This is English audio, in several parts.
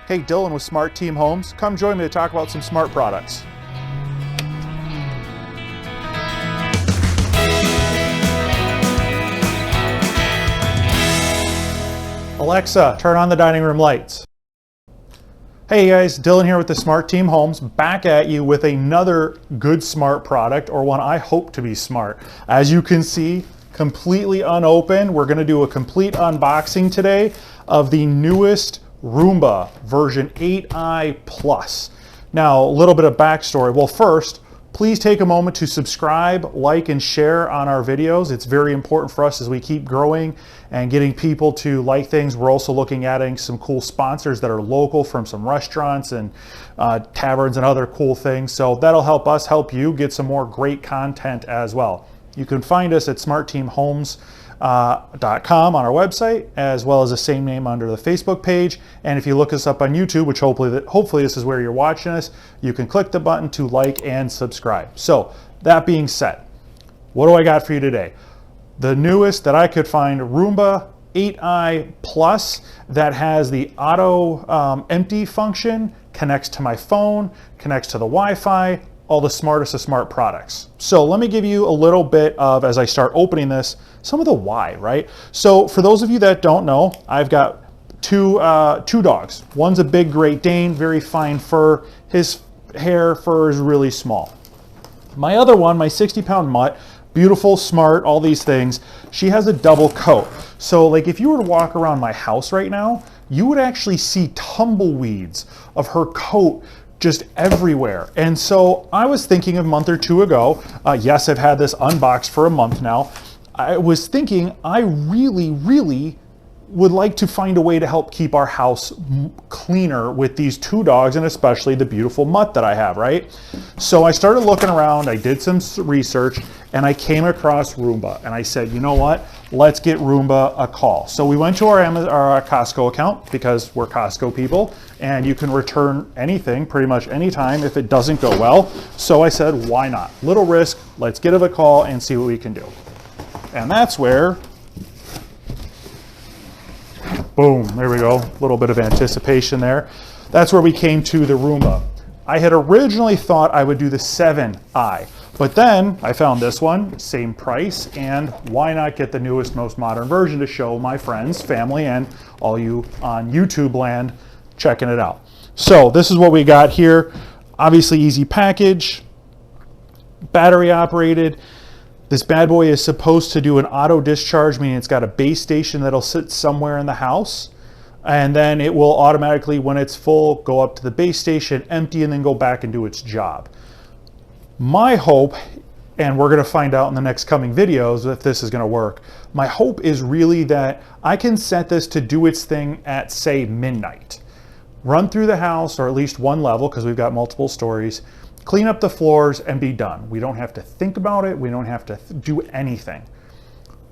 Hey, Dylan with Smart Team Homes. Come join me to talk about some smart products. Alexa, turn on the dining room lights. Hey guys, Dylan here with the Smart Team Homes, back at you with another good smart product, or one I hope to be smart. As you can see, completely unopened. We're gonna do a complete unboxing today of the newest Roomba version 8i Plus. Now, a little bit of backstory. Well, first, please take a moment to subscribe, like, and share on our videos. It's very important for us as we keep growing and getting people to like things. We're also looking at adding some cool sponsors that are local from some restaurants and taverns and other cool things. So that'll help us help you get some more great content as well. You can find us at smartteamhomes.com on our website, as well as the same name under the Facebook page. And if you look us up on YouTube, which hopefully this is where you're watching us, you can click the button to like and subscribe. So that being said, what do I got for you today? The newest that I could find, Roomba 8i Plus, that has the auto empty function, connects to my phone, connects to the Wi-Fi, all the smartest of smart products. So let me give you a little bit of, as I start opening this, some of the why, right? So for those of you that don't know, I've got two dogs. One's a big Great Dane, very fine fur. His fur is really small. My other one, my 60-pound mutt, beautiful, smart, all these things, she has a double coat. So like if you were to walk around my house right now, you would actually see tumbleweeds of her coat just everywhere. And so I was thinking a month or two ago, yes, I've had this unboxed for a month now. I was thinking I really would like to find a way to help keep our house cleaner with these two dogs, and especially the beautiful mutt that I have, right? So I started looking around, I did some research, and I came across Roomba, and I said, you know what? Let's get Roomba a call. So we went to our Costco account, because we're Costco people, and you can return anything pretty much anytime if it doesn't go well. So I said, why not? Little risk, let's give it a call and see what we can do. And that's where, boom, there we go. A little bit of anticipation there. That's where we came to the Roomba. I had originally thought I would do the 7i, but then I found this one, same price, and why not get the newest, most modern version to show my friends, family, and all you on YouTube land checking it out. So this is what we got here. Obviously easy package, battery operated. This bad boy is supposed to do an auto discharge, meaning it's got a base station that'll sit somewhere in the house, and then it will automatically, when it's full, go up to the base station, empty, and then go back and do its job. My hope, and we're gonna find out in the next coming videos if this is gonna work, my hope is really that I can set this to do its thing at, say, midnight. Run through the house, or at least one level, because we've got multiple stories, clean up the floors, and be done. We don't have to think about it. We don't have to do anything.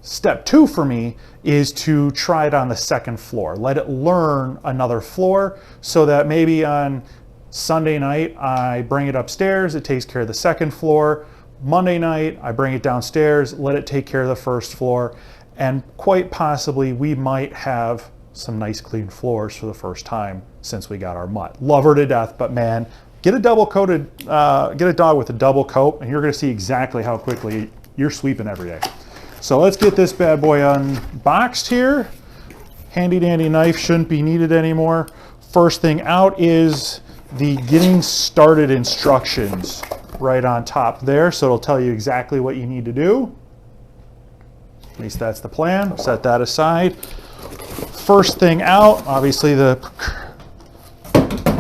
Step 2 for me is to try it on the second floor. Let it learn another floor, so that maybe on Sunday night, I bring it upstairs, it takes care of the second floor. Monday night, I bring it downstairs, let it take care of the first floor, and quite possibly we might have some nice clean floors for the first time since we got our mutt. Love her to death, but man, get a double coated, get a dog with a double coat, and you're gonna see exactly how quickly you're sweeping every day. So let's get this bad boy unboxed here. Handy dandy knife shouldn't be needed anymore. First thing out is the getting started instructions right on top there. So it'll tell you exactly what you need to do. At least that's the plan. Set that aside. First thing out, obviously the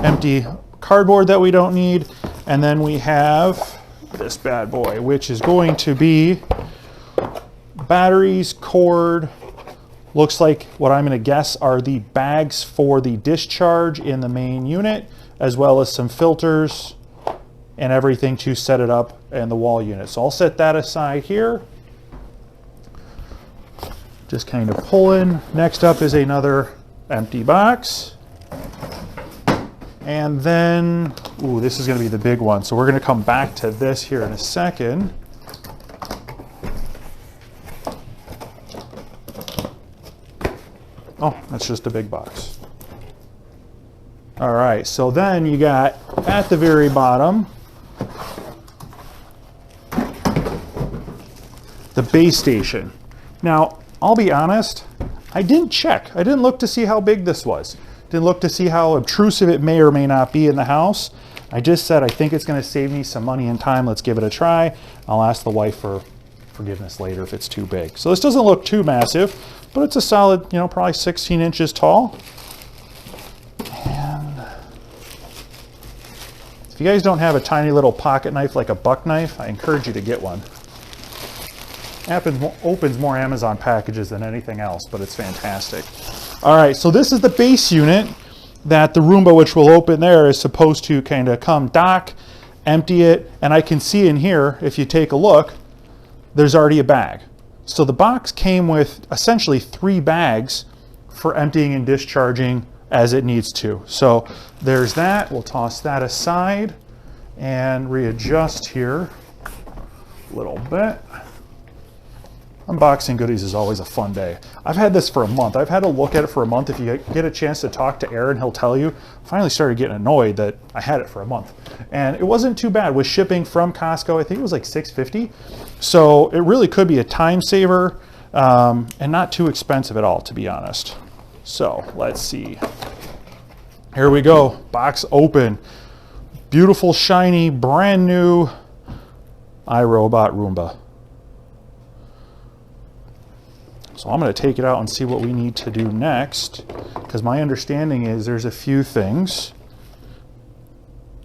empty cardboard that we don't need. And then we have this bad boy, which is going to be batteries, cord, looks like what I'm going to guess are the bags for the discharge in the main unit, as well as some filters and everything to set it up in the wall unit. So I'll set that aside here. Just kind of pull in. Next up is another empty box. And then, ooh, this is going to be the big one. So we're going to come back to this here in a second. Oh, that's just a big box. All right, so then you got at the very bottom the base station. Now, I'll be honest, I didn't check. I didn't look to see how big this was. Didn't look to see how obtrusive it may or may not be in the house. I just said, I think it's gonna save me some money and time. Let's give it a try. I'll ask the wife for forgiveness later if it's too big. So this doesn't look too massive, but it's a solid, you know, probably 16 inches tall. And if you guys don't have a tiny little pocket knife like a buck knife, I encourage you to get one. Opens more Amazon packages than anything else, but it's fantastic. All right, so this is the base unit that the Roomba, which will open there, is supposed to kind of come dock, empty it, and I can see in here, if you take a look, there's already a bag. So the box came with essentially 3 bags for emptying and discharging as it needs to. So there's that. We'll toss that aside and readjust here a little bit. Unboxing goodies is always a fun day. I've had this for a month. I've had to look at it for a month. If you get a chance to talk to Aaron, he'll tell you. I finally started getting annoyed that I had it for a month. And it wasn't too bad with shipping from Costco. I think it was like $6.50. So it really could be a time saver and not too expensive at all, to be honest. So let's see. Here we go. Box open. Beautiful, shiny, brand new iRobot Roomba. So I'm going to take it out and see what we need to do next, because my understanding is there's a few things.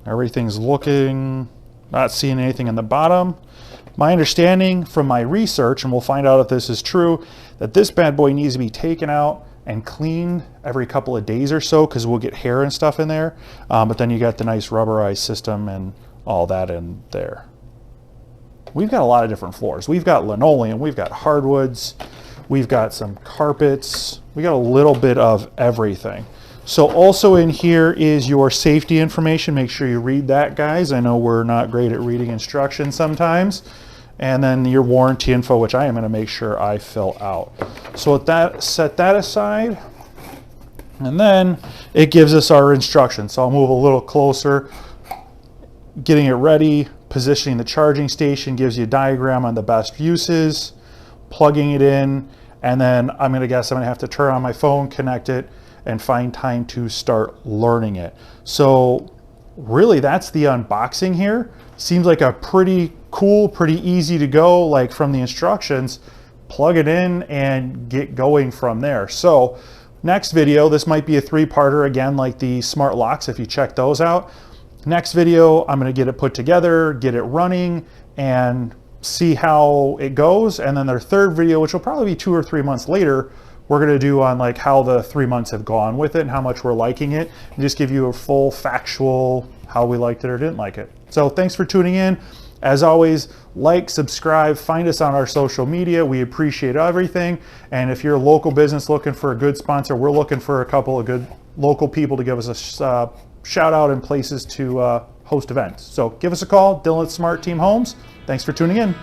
Everything's looking, not seeing anything in the bottom. My understanding from my research, and we'll find out if this is true, that this bad boy needs to be taken out and cleaned every couple of days or so, because we'll get hair and stuff in there. But then you got the nice rubberized system and all that in there. We've got a lot of different floors. We've got linoleum, we've got hardwoods, we've got some carpets, we got a little bit of everything. So also in here is your safety information. Make sure you read that, guys. I know we're not great at reading instructions sometimes. And then your warranty info, which I am gonna make sure I fill out. So with that, set that aside. And then it gives us our instructions. So I'll move a little closer. Getting it ready, positioning the charging station gives you a diagram on the best uses. Plugging it in, and then I'm gonna have to turn on my phone, connect it, and find time to start learning it. So really that's the unboxing here. Seems like a pretty cool, pretty easy to go, like from the instructions, plug it in and get going from there. So next video, this might be a 3-parter again, like the smart locks, if you check those out. Next video, I'm gonna get it put together, get it running, and see how it goes. And then their third video, which will probably be 2 or 3 months later, we're gonna do on like how the 3 months have gone with it and how much we're liking it, and just give you a full factual how we liked it or didn't like it. So thanks for tuning in. As always, like, subscribe, find us on our social media. We appreciate everything. And if you're a local business looking for a good sponsor, we're looking for a couple of good local people to give us a shout out and places to host events. So give us a call, Dylan at Smart Team Homes. Thanks for tuning in.